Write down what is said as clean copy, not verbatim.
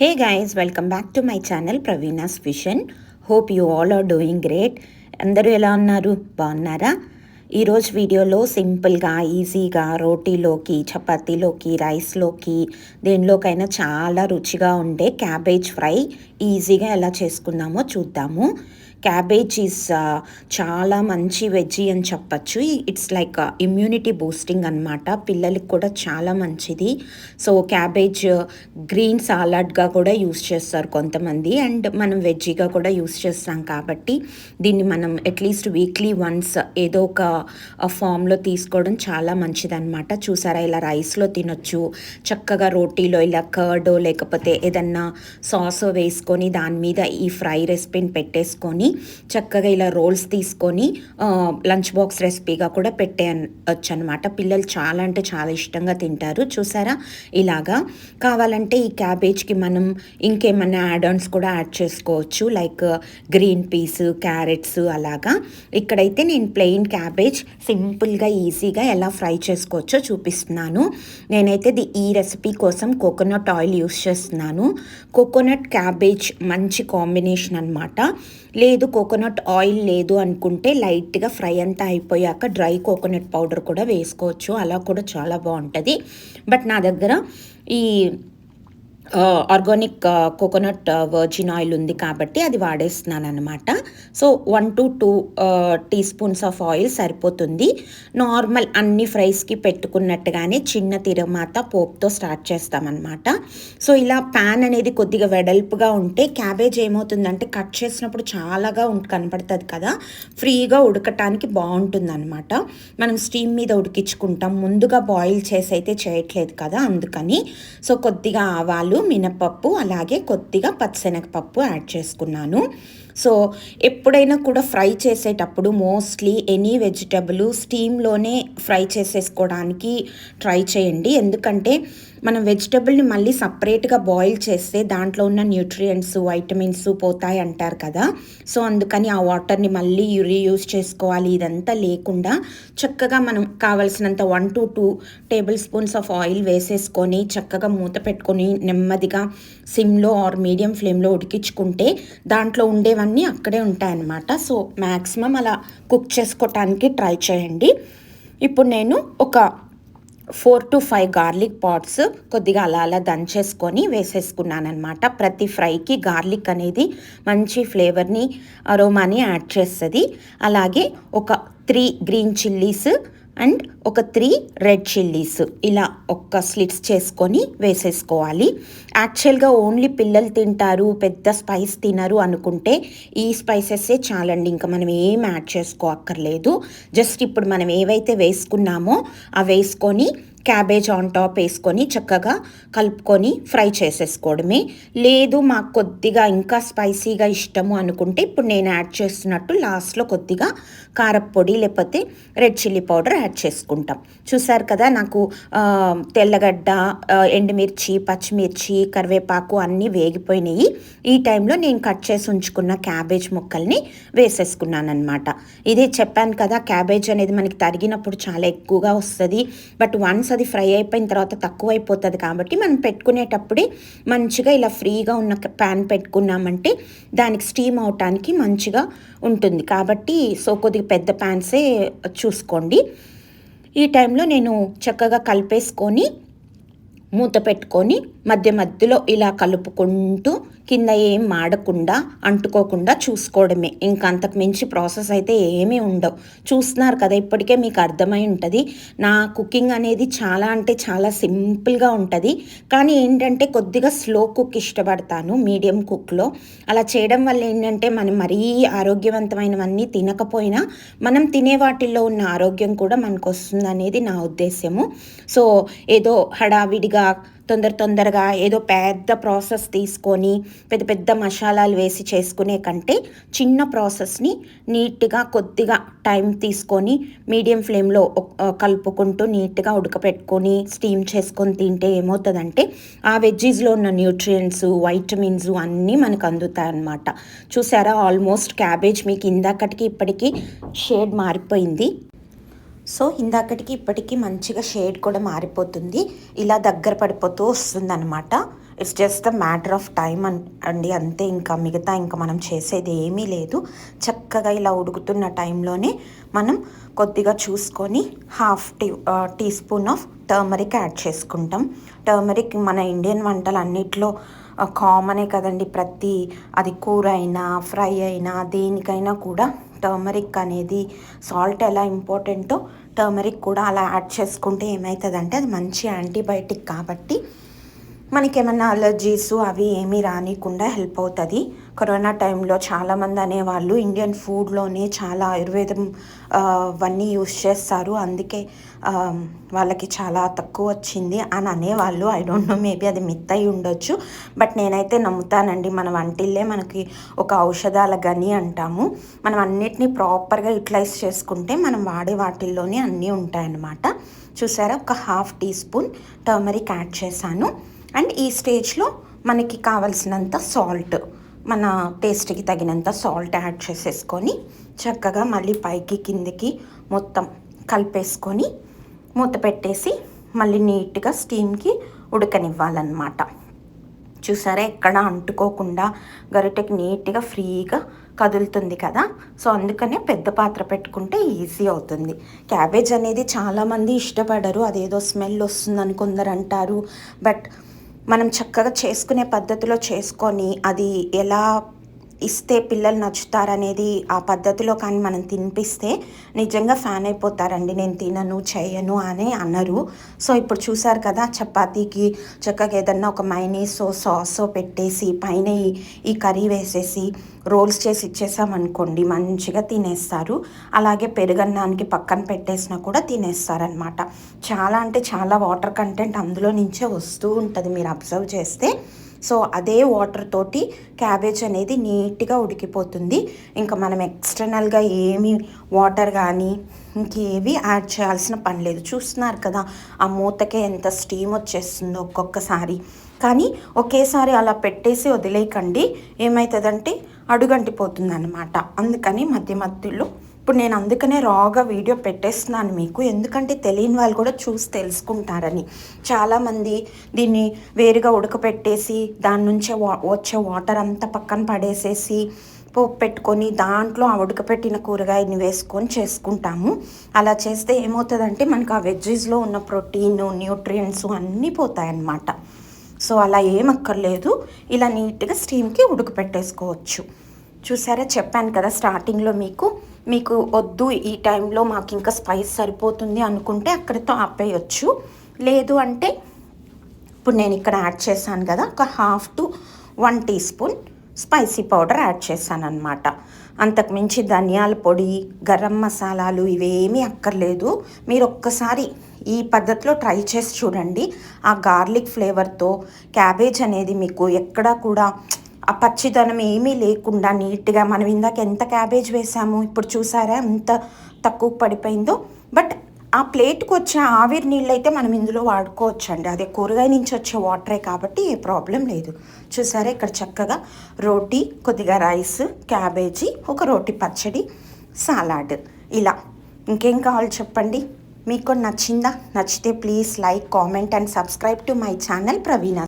Hey guys, welcome back to my channel Praveena's Vision. Hope you all are doing great. అందరూ ఎలా ఉన్నారు? బాగున్నారా? ఈరోజు వీడియోలో సింపుల్గా ఈజీగా రోటీలోకి చపాతీలోకి రైస్లోకి దేనిలోకైనా చాలా రుచిగా ఉండే క్యాబేజ్ ఫ్రై ఈజీగా ఎలా చేసుకుందామో చూద్దాము. క్యాబేజ్ ఈజ్ చాలా మంచి వెజ్జీ అని చెప్పచ్చు. ఇట్స్ లైక్ ఇమ్యూనిటీ బూస్టింగ్ అనమాట. పిల్లలకి కూడా చాలా మంచిది. సో క్యాబేజ్ గ్రీన్ సాలడ్గా కూడా యూస్ చేస్తారు కొంతమంది, అండ్ మనం వెజ్జీగా కూడా యూస్ చేస్తాం కాబట్టి దీన్ని మనం అట్లీస్ట్ వీక్లీ వన్స్ ఏదో ఒక ఫామ్లో తీసుకోవడం చాలా మంచిదన్నమాట. చూసారా, ఇలా రైస్లో తినొచ్చు, చక్కగా రోటీలో ఇలా కర్డ్ లేకపోతే ఏదన్నా సాస్ వేసుకొని దాని మీద ఈ ఫ్రై రెసిపీని పెట్టేసుకొని చక్కగా ఇలా రోల్స్ తీసుకొని లంచ్ బాక్స్ రెసిపీగా కూడా పెట్టేయచ్చు అనమాట. పిల్లలు చాలా అంటే చాలా ఇష్టంగా తింటారు. చూసారా, ఇలాగా కావాలంటే ఈ క్యాబేజ్కి మనం ఇంకేమన్నా యాడ్ ఆన్స్ కూడా యాడ్ చేసుకోవచ్చు, లైక్ గ్రీన్ పీస్, క్యారెట్స్ అలాగా. ఇక్కడైతే నేను ప్లెయిన్ క్యాబేజ్ సింపుల్గా ఈజీగా ఎలా ఫ్రై చేసుకోవచ్చో చూపిస్తున్నాను. నేనైతే ఈ రెసిపీ కోసం కోకోనట్ ఆయిల్ యూస్ చేస్తున్నాను. కోకోనట్ క్యాబేజ్ మంచి కాంబినేషన్ అనమాట. లేదు కోకోనట్ ఆయిల్ లేదు అనుకుంటే లైట్గా ఫ్రై అంతా అయిపోయాక డ్రై కోకోనట్ పౌడర్ కూడా వేసుకోవచ్చు, అలా కూడా చాలా బాగుంటుంది. బట్ నా దగ్గర ఈ ఆర్గానిక్ కోకోనట్ వర్జిన్ ఆయిల్ ఉంది కాబట్టి అది వాడేస్తున్నాను అనమాట. So 1 to 2 teaspoons of oil సరిపోతుంది. నార్మల్ అన్ని ఫ్రైస్కి పెట్టుకున్నట్టుగానే చిన్న తిరమాత పోపుతో స్టార్ట్ చేస్తామన్నమాట. సో ఇలా ప్యాన్ అనేది కొద్దిగా వెడల్పుగా ఉంటే క్యాబేజ్ ఏమవుతుందంటే కట్ చేసినప్పుడు చాలాగా కనపడుతుంది కదా, ఫ్రీగా ఉడకటానికి బాగుంటుంది అనమాట. మనం స్టీమ్ మీద ఉడికించుకుంటాం, ముందుగా బాయిల్ చేసి అయితే చేయట్లేదు కదా, అందుకని. సో కొద్దిగా ఆవాలు, మినపప్పు అలాగే కొద్దిగా పచ్చిశనగపప్పు యాడ్ చేసుకున్నాను. సో ఎప్పుడైనా కూడా ఫ్రై చేసేటప్పుడు మోస్ట్లీ ఎనీ వెజిటబుల్ స్టీమ్లోనే ఫ్రై చేసేసుకోవడానికి ట్రై చేయండి. ఎందుకంటే మనం వెజిటబుల్ని మళ్ళీ సపరేట్గా బాయిల్ చేస్తే దాంట్లో ఉన్న న్యూట్రియంట్స్, వైటమిన్స్ పోతాయి అంటారు కదా. సో అందుకని ఆ వాటర్ని మళ్ళీ రీయూజ్ చేసుకోవాలి. ఇదంతా లేకుండా చక్కగా మనం కావాల్సినంత 1 to 2 table spoons of oil వేసేసుకొని చక్కగా మూత పెట్టుకొని నెమ్మదిగా సిమ్లో ఆర్ మీడియం ఫ్లేమ్లో ఉడికించుకుంటే దాంట్లో ఉండేవన్నీ అక్కడే ఉంటాయన్నమాట. సో మ్యాక్సిమం అలా కుక్ చేసుకోవటానికి ట్రై చేయండి. ఇప్పుడు నేను ఒక 4 to 5 గార్లిక్ పాట్స్ కొద్దిగా అలా దంచేసుకొని వేసేసుకున్నాను అనమాట. ప్రతి ఫ్రైకి గార్లిక్ అనేది మంచి ఫ్లేవర్ని, అరోమాని యాడ్ చేస్తుంది. అలాగే ఒక 3 గ్రీన్ చిల్లీస్ అండ్ ఒక 3 రెడ్ చిల్లీస్ ఇలా ఒక్క స్లిట్స్ చేసుకొని వేసేసుకోవాలి. యాక్చువల్గా ఓన్లీ పిల్లలు తింటారు, పెద్ద స్పైస్ తినరు అనుకుంటే ఈ స్పైసెస్సే చాలండి, ఇంకా మనం ఏం యాడ్ చేసుకోక్కర్లేదు. జస్ట్ ఇప్పుడు మనం ఏవైతే వేసుకున్నామో అవి వేసుకొని క్యాబేజ్ ఆన్ టాప్ వేసుకొని చక్కగా కలుపుకొని ఫ్రై చేసేసుకోవడమే. లేదు మాకు కొద్దిగా ఇంకా స్పైసీగా ఇష్టము అనుకుంటే ఇప్పుడు నేను యాడ్ చేస్తున్నట్టు లాస్ట్లో కొద్దిగా కారప్పొడి లేకపోతే రెడ్ చిల్లీ పౌడర్ యాడ్ చేసుకుంటాం. చూసారు కదా, నాకు తెల్లగడ్డ, ఎండుమిర్చి, పచ్చిమిర్చి, కరివేపాకు అన్నీ వేగిపోయినాయి. ఈ టైంలో నేను కట్ చేసి ఉంచుకున్న క్యాబేజ్ ముక్కల్ని వేసేసుకున్నాను అనమాట. ఇదే చెప్పాను కదా, క్యాబేజ్ అనేది మనకి తరిగినప్పుడు చాలా ఎక్కువగా వస్తుంది, బట్ వన్స్ అది ఫ్రై అయిపోయిన తర్వాత తక్కువ అయిపోతుంది. కాబట్టి మనం పెట్టుకునేటప్పుడే మంచిగా ఇలా ఫ్రీగా ఉన్న ప్యాన్ పెట్టుకున్నామంటే దానికి స్టీమ్ అవటానికి మంచిగా ఉంటుంది. కాబట్టి సో కొద్దిగా పెద్ద ప్యాన్సే చూసుకోండి. ఈ టైంలో నేను చక్కగా కలిపేసుకొని మూత పెట్టుకొని మధ్యలో ఇలా కలుపుకుంటూ కింద ఏం మాడకుండా అంటుకోకుండా చూసుకోవడమే. ఇంకా అంతకు మించి ప్రాసెస్ అయితే ఏమీ ఉండవు. చూస్తున్నారు కదా, ఇప్పటికే మీకు అర్థమై ఉంటుంది. నా కుకింగ్ అనేది చాలా అంటే చాలా సింపుల్గా ఉంటుంది, కానీ ఏంటంటే కొద్దిగా స్లో కుక్ ఇష్టపడతాను, మీడియం కుక్లో. అలా చేయడం వల్ల ఏంటంటే మనం మరీ ఆరోగ్యవంతమైనవన్నీ తినకపోయినా మనం తినే వాటిల్లో ఉన్న ఆరోగ్యం కూడా మనకు వస్తుంది అనేది నా ఉద్దేశ్యము. సో ఏదో హడావిడిగా తొందరగా ఏదో పెద్ద ప్రాసెస్ తీసుకొని పెద్ద మసాలాలు వేసి చేసుకునే కంటే చిన్న ప్రాసెస్ని నీట్గా కొద్దిగా టైం తీసుకొని మీడియం ఫ్లేమ్లో కలుపుకుంటూ నీట్గా ఉడకపెట్టుకొని స్టీమ్ చేసుకొని తింటే ఏమవుతుందంటే ఆ వెజ్జీస్లో ఉన్న న్యూట్రియంట్స్, వైటమిన్స్ అన్నీ మనకు అందుతాయి అన్నమాట. చూసారా, ఆల్మోస్ట్ క్యాబేజ్ మీకు ఇందాకటికి ఇప్పటికీ షేడ్ మారిపోయింది. సో ఇందాకటికి ఇప్పటికీ మంచిగా షేడ్ కూడా మారిపోతుంది, ఇలా దగ్గర పడిపోతూ వస్తుంది అనమాట. It's just the matter of time అండి, అంతే. ఇంకా మిగతా ఇంకా మనం చేసేది ఏమీ లేదు. చక్కగా ఇలా ఉడుకుతున్న టైంలోనే మనం కొద్దిగా చూసుకొని teaspoon of turmeric add చేసుకుంటాం. టర్మరిక్ మన ఇండియన్ వంటలన్నిట్లో కామనే కదండి. అది కూర అయినా ఫ్రై అయినా దేనికైనా కూడా టర్మరిక్ అనేది, సాల్ట్ ఎలా ఇంపార్టెంటో టర్మరిక్ కూడా అలా యాడ్ చేసుకుంటే ఏమవుతుందంటే అది మంచి యాంటీబయాటిక్ కాబట్టి మనకేమన్నా అలర్జీస్ అవి ఏమీ రానికుండా హెల్ప్ అవుతుంది. కరోనా టైంలో చాలామంది అనేవాళ్ళు ఇండియన్ ఫుడ్లోనే చాలా ఆయుర్వేదం అవన్నీ యూస్ చేస్తారు, అందుకే వాళ్ళకి చాలా తక్కువ వచ్చింది అని అనేవాళ్ళు. ఐ డోంట్ నో, మేబీ అది మిత్ అయి ఉండొచ్చు. బట్ నేనైతే నమ్ముతానండి. మన వంటిల్లే మనకి ఒక ఔషధాల గని అంటాము. మనం అన్నిటినీ ప్రాపర్గా యూటిలైజ్ చేసుకుంటే మనం వాడే వాటిల్లోనే అన్నీ ఉంటాయన్నమాట. చూసారా, ఒక half teaspoon turmeric add చేశాను. అండ్ ఈ స్టేజ్లో మనకి కావలసినంత సాల్ట్, మన టేస్ట్కి తగినంత సాల్ట్ యాడ్ చేసేసుకొని చక్కగా మళ్ళీ పైకి కిందికి మొత్తం కలిపేసుకొని మూత పెట్టేసి మళ్ళీ నీట్గా స్టీమ్కి ఉడకనివ్వాలన్నమాట. చూసారా, ఎక్కడ అంటుకోకుండా గరిటెకి నీట్గా ఫ్రీగా కదులుతుంది కదా. సో అందుకనే పెద్ద పాత్ర పెట్టుకుంటే ఈజీ అవుతుంది. క్యాబేజ్ అనేది చాలామంది ఇష్టపడరు, అదేదో స్మెల్ వస్తుందని కొందరు అంటారు. బట్ మనం చక్కగా చేసుకునే పద్ధతిలో చేసుకొని అది ఎలా ఇస్తే పిల్లలు నచ్చుతారనేది ఆ పద్ధతిలో కానీ మనం తినిపిస్తే నిజంగా ఫ్యాన్ అయిపోతారండి. నేను తినను చేయను అని అన్నారు. సో ఇప్పుడు చూసారు కదా, చపాతీకి చక్కగా ఏదన్నా ఒక మైనీసో సాసో పెట్టేసి పైన ఈ కర్రీ వేసేసి రోల్స్ చేసి ఇచ్చేసామనుకోండి, మంచిగా తినేస్తారు. అలాగే పెరుగన్నానికి పక్కన పెట్టేసినా కూడా తినేస్తారనమాట. చాలా అంటే చాలా వాటర్ కంటెంట్ అందులో నుంచే వస్తూ ఉంటుంది, మీరు అబ్జర్వ్ చేస్తే. సో అదే వాటర్ తోటి క్యాబేజ్ అనేది నీట్గా ఉడికిపోతుంది. ఇంకా మనం ఎక్స్టర్నల్గా ఏమి వాటర్ కానీ ఇంకేవి యాడ్ చేయాల్సిన పని లేదు. చూస్తున్నారు కదా, ఆ మూతకే ఎంత స్టీమ్ వచ్చేస్తుందో ఒక్కొక్కసారి. కానీ ఒకేసారి అలా పెట్టేసి వదిలేయకండి, ఏమవుతుందంటే అడుగంటిపోతుంది అన్నమాట. అందుకని మధ్య మధ్యలో ఇప్పుడు నేను అందుకనే రాగా వీడియో పెట్టేస్తున్నాను మీకు, ఎందుకంటే తెలియని వాళ్ళు కూడా చూసి తెలుసుకుంటారని. చాలామంది దీన్ని వేరుగా ఉడకపెట్టేసి దాని నుంచే వచ్చే వాటర్ అంతా పక్కన పడేసేసి పోపు పెట్టుకొని దాంట్లో ఆ ఉడకపెట్టిన కూరగాయని వేసుకొని చేసుకుంటాము. అలా చేస్తే ఏమవుతుందంటే మనకు ఆ వెజ్జీస్లో ఉన్న ప్రోటీన్, న్యూట్రియంట్స్ అన్నీ పోతాయన్నమాట. సో అలా ఏమక్కర్లేదు, ఇలా నీట్గా స్టీమ్కి ఉడకపెట్టేసుకోవచ్చు. చూసారా, చెప్పాను కదా స్టార్టింగ్లో మీకు వద్దు ఈ టైంలో మాకు ఇంకా స్పైస్ సరిపోతుంది అనుకుంటే అక్కడితో ఆపేయచ్చు. లేదు అంటే ఇప్పుడు నేను ఇక్కడ యాడ్ చేశాను కదా, ఒక 1/2 to 1 teaspoon spicy powder add చేశాను అనమాట. అంతకుమించి ధనియాల పొడి, గరం మసాలాలు ఇవేమీ అక్కర్లేదు. మీరు ఒక్కసారి ఈ పద్ధతిలో ట్రై చేసి చూడండి. ఆ గార్లిక్ ఫ్లేవర్తో క్యాబేజ్ అనేది మీకు ఎక్కడా కూడా ఆ పచ్చిదనం ఏమీ లేకుండా నీట్గా, మనం ఇందాక ఎంత క్యాబేజ్ వేసాము, ఇప్పుడు చూసారా ఎంత తక్కువ పడిపోయిందో. బట్ ఆ ప్లేట్కి వచ్చే ఆవిరి నీళ్ళు అయితే మనం ఇందులో వాడుకోవచ్చండి, అదే కూరగాయ నుంచి వచ్చే వాటరే కాబట్టి ఏ ప్రాబ్లం లేదు. చూసారా, ఇక్కడ చక్కగా రోటీ, కొద్దిగా రైస్, క్యాబేజీ, ఒక రోటీ పచ్చడి, సలాడ్, ఇలా ఇంకేం కావాలి చెప్పండి. మీకు నచ్చిందా? నచ్చితే please like, comment and subscribe to my channel Praveena.